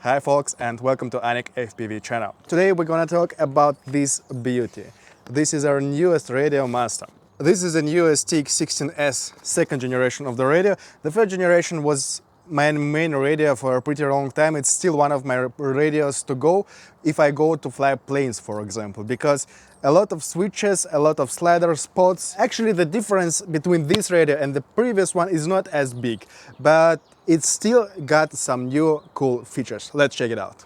Hi folks, and welcome to Anik FPV channel. Today we're gonna talk about this beauty. This is our newest Radiomaster. This is a newest TX16S second generation of the radio. The third generation was my main radio for a pretty long time. It's still one of my radios to go if I go to fly planes, for example, because a lot of switches, a lot of slider spots. Actually, the difference between this radio and the previous one is not as big, but it still got some new cool features. Let's check it out.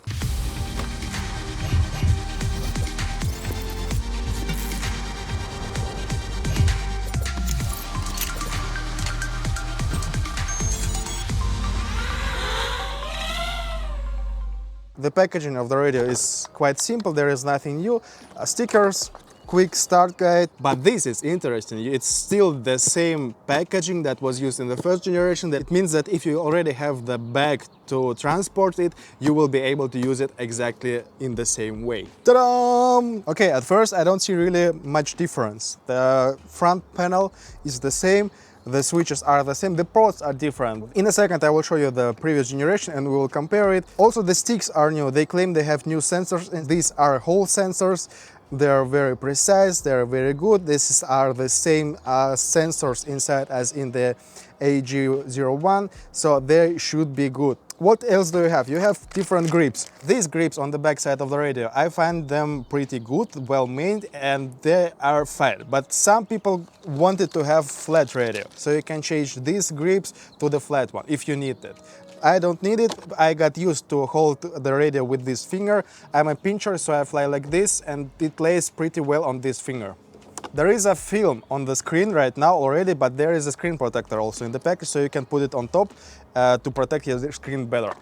The packaging of the radio is quite simple, there is nothing new. Stickers, quick start guide, but this is interesting. It's still the same packaging that was used in the first generation. That means that if you already have the bag to transport it, you will be able to use it exactly in the same way. Ta-da! Okay, at first I don't see really much difference. The front panel is the same. The switches are the same, the ports are different. In a second I will show you the previous generation and we will compare it. Also the sticks are new, they claim they have new sensors and these are Hall sensors. They are very precise, they are very good. These are the same sensors inside as in the AG01, so they should be good. What else do you have? You have different grips. These grips on the back side of the radio, I find them pretty good, well made, and they are fine. But some people wanted to have flat radio, so you can change these grips to the flat one if you need it. I don't need it. I got used to hold the radio with this finger. I'm a pincher, so I fly like this, and it lays pretty well on this finger. There is a film on the screen right now already, but there is a screen protector also in the package, so you can put it on top to protect your screen better.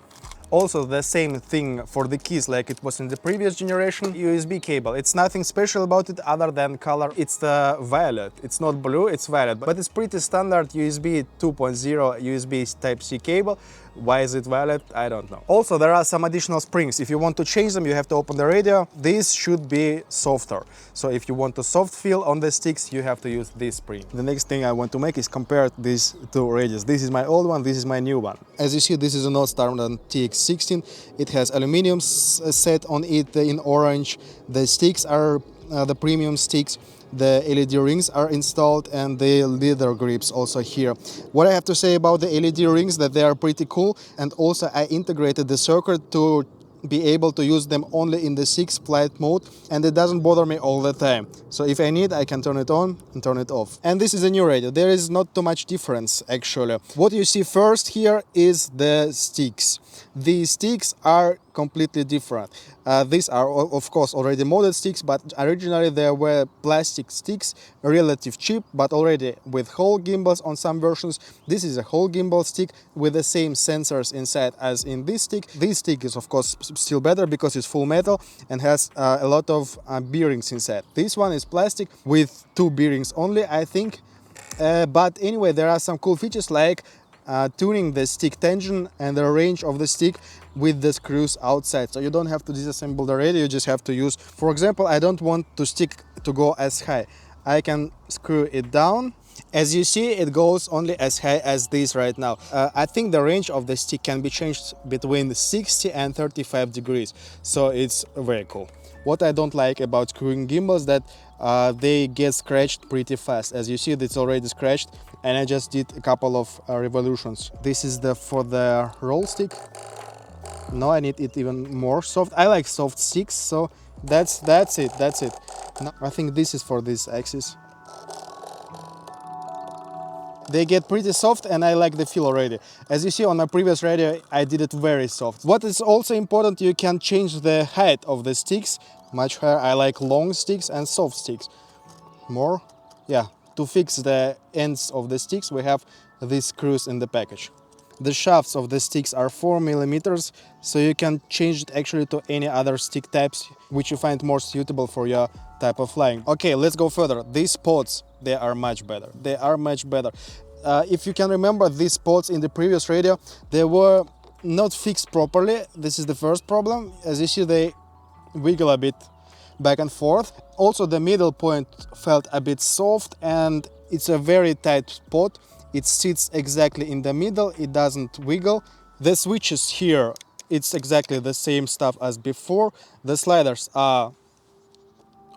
Also the same thing for the keys like it was in the previous generation. USB cable, it's nothing special about it other than color. It's the violet, it's not blue, it's violet, but it's pretty standard USB 2.0 USB Type-C cable. Why is it violet? I don't know. Also there are some additional springs. If you want to change them, you have to open the radio. These should be softer. So if you want a soft feel on the sticks, you have to use this spring. The next thing I want to make is compare these two radios. This is my old one, this is my new one. As you see, this is a North Star TX16. It has aluminum set on it in orange. The sticks are the premium sticks. The LED rings are installed and the leather grips also here. What I have to say about the LED rings, that they are pretty cool, and also I integrated the circuit to be able to use them only in the 6 flight mode, and it doesn't bother me all the time. So if I need, I can turn it on and turn it off. And this is a new radio. There is not too much difference actually. What you see first here is the sticks. These sticks are completely different. These are of course already molded sticks, but originally there were plastic sticks, relative cheap, but already with Hall gimbals on some versions. This is a Hall gimbal stick with the same sensors inside as in this stick. This stick is of course still better because it's full metal and has a lot of bearings inside. This one is plastic with 2 bearings only, I think. But anyway, there are some cool features like tuning the stick tension and the range of the stick with the screws outside. So you don't have to disassemble the radio, you just have to use, for example, I don't want the stick to go as high. I can screw it down. As you see, it goes only as high as this right now. I think the range of the stick can be changed between 60 and 35 degrees. So it's very cool. What I don't like about screwing gimbals that they get scratched pretty fast. As you see, it's already scratched, and I just did a couple of revolutions. This is for the roll stick. No, I need it even more soft. I like soft sticks, so that's it. No, I think this is for this axis. They get pretty soft and I like the feel already. As you see on my previous radio, I did it very soft. What is also important, you can change the height of the sticks much higher. I like long sticks and soft sticks. More, yeah. To fix the ends of the sticks, we have these screws in the package. The shafts of the sticks are 4 millimeters, so you can change it actually to any other stick types which you find more suitable for your type of flying. Okay, let's go further. These pods, they are much better. They are much better. If you can remember, these pods in the previous radio, they were not fixed properly. This is the first problem. As you see, they wiggle a bit back and forth. Also, the middle point felt a bit soft, and it's a very tight pod. It sits exactly in the middle, it doesn't wiggle. The switches here it's exactly the same stuff as before. The sliders are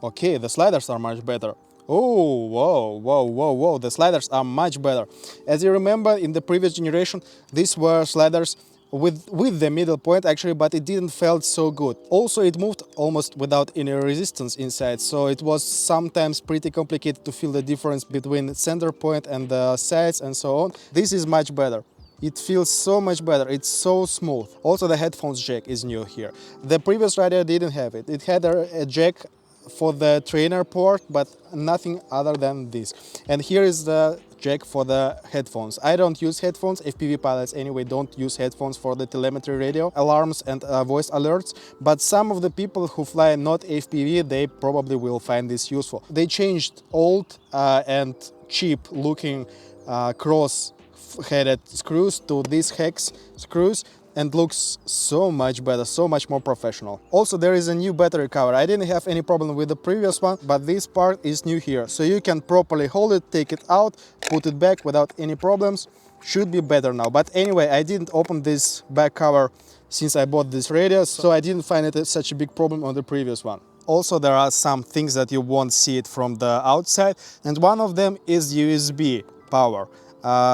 okay, the sliders are much better. Oh, whoa, whoa, whoa, whoa, the sliders are much better. As you remember, in the previous generation, these were sliders with the middle point actually, but it didn't felt so good. Also, it moved almost without any resistance inside, so it was sometimes pretty complicated to feel the difference between the center point and the sides and so on. This is much better. It feels so much better, it's so smooth. Also, the headphones jack is new here. The previous radio didn't have it. It had a jack for the trainer port, but nothing other than this. And here is the jack for the headphones. I don't use headphones. FPV pilots anyway don't use headphones for the telemetry radio, alarms and voice alerts, but some of the people who fly not FPV, they probably will find this useful. They changed old and cheap looking cross-headed screws to these hex screws, and looks so much better, so much more professional. Also, there is a new battery cover. I didn't have any problem with the previous one, but this part is new here. So you can properly hold it, take it out, put it back without any problems. Should be better now. But anyway, I didn't open this back cover since I bought this radio, so I didn't find it such a big problem on the previous one. Also, there are some things that you won't see it from the outside, and one of them is USB power.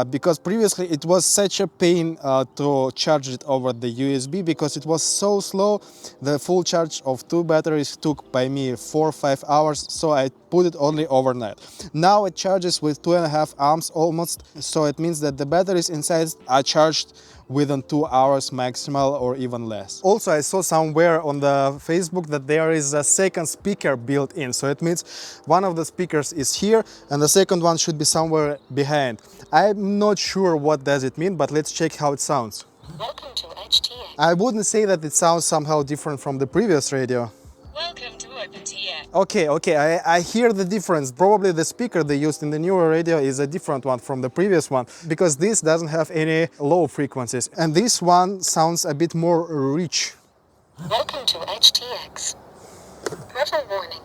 Because previously it was such a pain to charge it over the USB because it was so slow. The full charge of 2 batteries took by me 4 or 5 hours, so I put it only overnight. Now it charges with 2.5 amps almost, so it means that the batteries inside are charged within 2 hours maximal or even less. Also, I saw somewhere on the Facebook that there is a second speaker built in, so it means one of the speakers is here and the second one should be somewhere behind. I'm not sure what does it mean, but let's check how it sounds. Welcome to HTX. I wouldn't say that it sounds somehow different from the previous radio. Welcome to OpenTX. Okay, I hear the difference. Probably the speaker they used in the newer radio is a different one from the previous one, because this doesn't have any low frequencies, and this one sounds a bit more rich. Welcome to HTX. Level warning.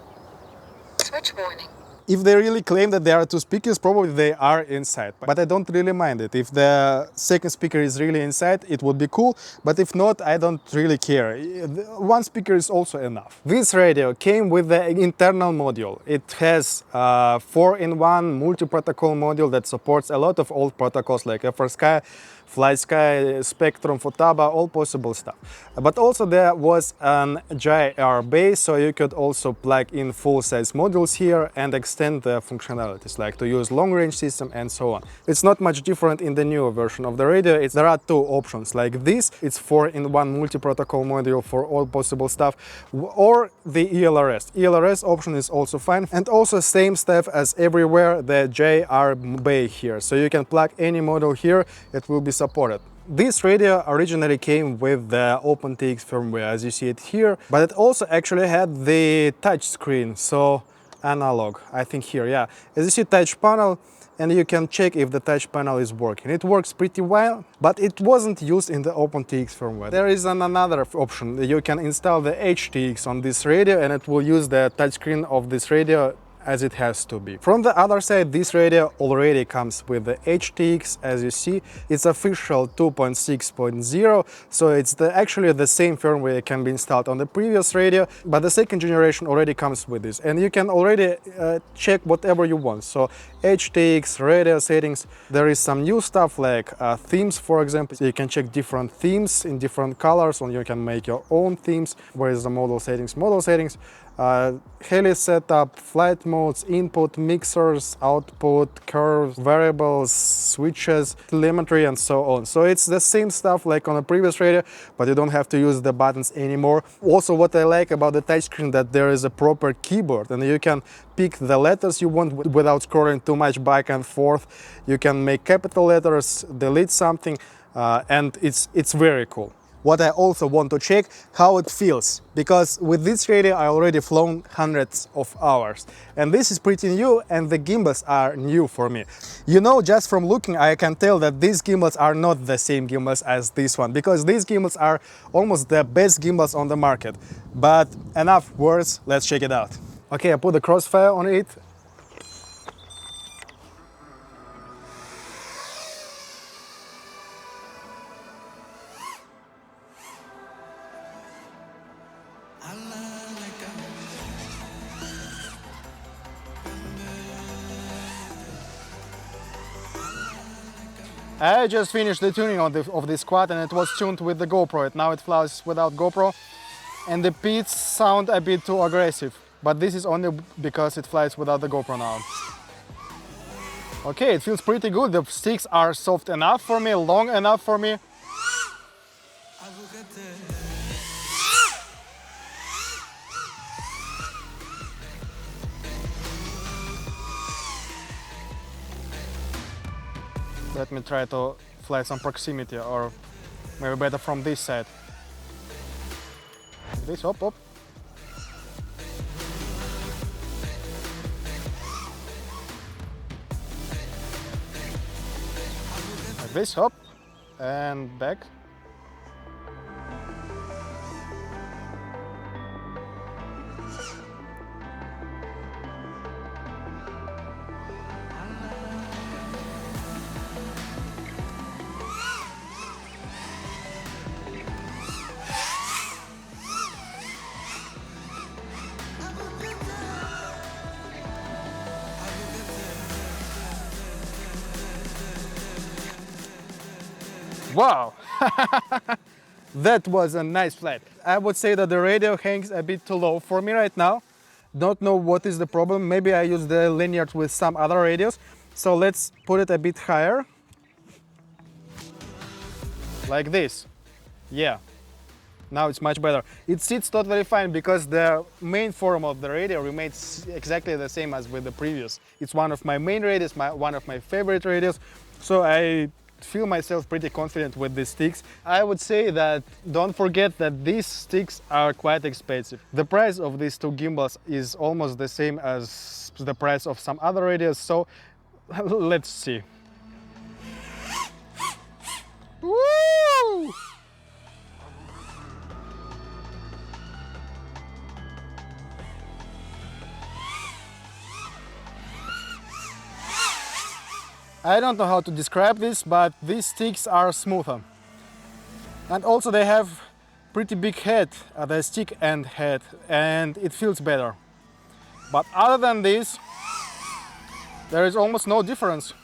Switch warning. If they really claim that there are 2 speakers, probably they are inside. But I don't really mind it. If the second speaker is really inside, it would be cool. But if not, I don't really care. 1 speaker is also enough. This radio came with the internal module. It has a 4-in-1 multi-protocol module that supports a lot of old protocols like FrSky, FlySky, Spectrum, Futaba, all possible stuff. But also there was an JR base, so you could also plug in full-size modules here and extend the functionalities, like to use long-range system and so on. It's not much different in the newer version of the radio. There are 2 options like this. It's 4-in-1 multi-protocol module for all possible stuff, or the ELRS. ELRS option is also fine, and also same stuff as everywhere, the JR bay here. So you can plug any module here, it will be supported. This radio originally came with the OpenTX firmware, as you see it here, but it also actually had the touch screen, so analog, I think here, yeah. As you see, touch panel, and you can check if the touch panel is working. It works pretty well, but it wasn't used in the OpenTX firmware. There is another option. You can install the HTX on this radio, and it will use the touchscreen of this radio as it has to be. From the other side, this radio already comes with the HTX, as you see. It's official 2.6.0, so it's actually the same firmware that can be installed on the previous radio, but the second generation already comes with this, and you can already check whatever you want. So HTX, radio settings, there is some new stuff like themes, for example. So you can check different themes in different colors, and you can make your own themes. Where is the model settings? Model settings. Heli setup, flight modes, input, mixers, output, curves, variables, switches, telemetry, and so on. So it's the same stuff like on a previous radio, but you don't have to use the buttons anymore. Also, what I like about the touchscreen, that there is a proper keyboard, and you can pick the letters you want without scrolling too much back and forth. You can make capital letters, delete something, and it's very cool. What I also want to check, how it feels, because with this radio I already flown hundreds of hours, and this is pretty new, and the gimbals are new for me. You know, just from looking I can tell that these gimbals are not the same gimbals as this one, because these gimbals are almost the best gimbals on the market. But enough words, let's check it out. Okay, I put the crossfire on it. I just finished the tuning of this quad and it was tuned with the GoPro. Now it flies without GoPro and the beats sound a bit too aggressive. But this is only because it flies without the GoPro now. Okay, it feels pretty good. The sticks are soft enough for me, long enough for me. Let me try to fly some proximity, or maybe better from this side. This, hop, hop. Like this, hop, and back. Wow, that was a nice flight. I would say that the radio hangs a bit too low for me right now. Don't know what is the problem. Maybe I use the lanyard with some other radios. So let's put it a bit higher. Like this. Yeah, now it's much better. It sits totally fine because the main form of the radio remains exactly the same as with the previous. It's one of my main radios, one of my favorite radios. So I feel myself pretty confident with these sticks. I would say that don't forget that these sticks are quite expensive. The price of these two gimbals is almost the same as the price of some other radios, so let's see. Woo! I don't know how to describe this, but these sticks are smoother. And also they have pretty big head, the stick end head, and it feels better. But other than this, there is almost no difference.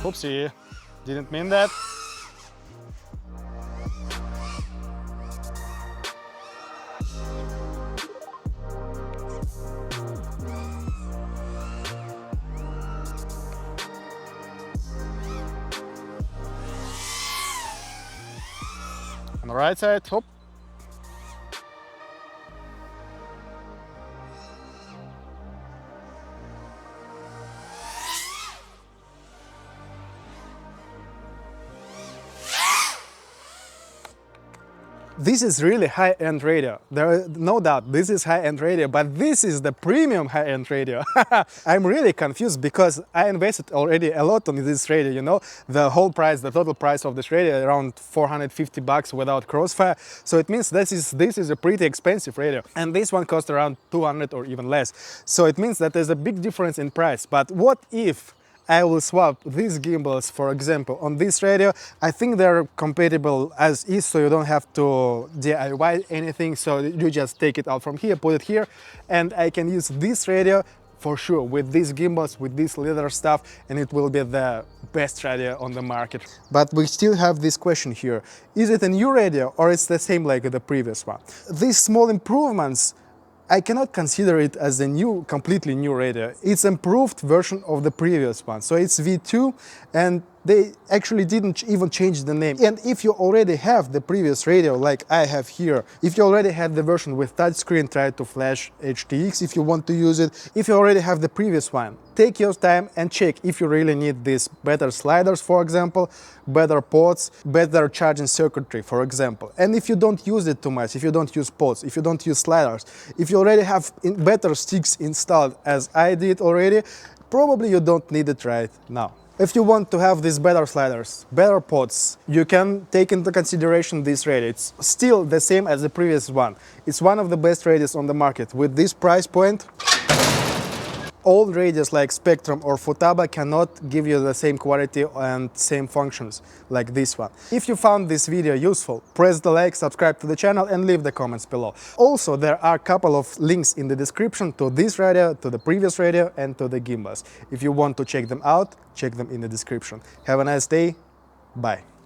Oopsie, didn't mean that. On the right side, hop. This is really high-end radio. There is no doubt this is high-end radio, but this is the premium high-end radio. I'm really confused because I invested already a lot on this radio, you know. The whole price, the total price of this radio around $450 without crossfire. So it means this is a pretty expensive radio. And this one cost around 200 or even less. So it means that there's a big difference in price. But what if I will swap these gimbals, for example, on this radio? I think they're compatible as is, so you don't have to DIY anything. So you just take it out from here, put it here, and I can use this radio for sure with these gimbals, with this leather stuff, and it will be the best radio on the market. But we still have this question here. Is it a new radio or it's the same like the previous one? These small improvements, I cannot consider it as a new, completely new radio. It's an improved version of the previous one. So it's V2 and they actually didn't even change the name. And if you already have the previous radio, like I have here, if you already had the version with touchscreen, try to flash HTX if you want to use it. If you already have the previous one, take your time and check if you really need these better sliders, for example, better ports, better charging circuitry, for example. And if you don't use it too much, if you don't use ports, if you don't use sliders, if you already have better sticks installed as I did already, probably you don't need it right now. If you want to have these better sliders, better pods, you can take into consideration this radio. It's still the same as the previous one. It's one of the best radios on the market. With this price point, old radios like Spectrum or Futaba cannot give you the same quality and same functions like this one. If you found this video useful, press the like, subscribe to the channel and leave the comments below. Also, there are a couple of links in the description to this radio, to the previous radio and to the gimbals. If you want to check them out, check them in the description. Have a nice day. Bye.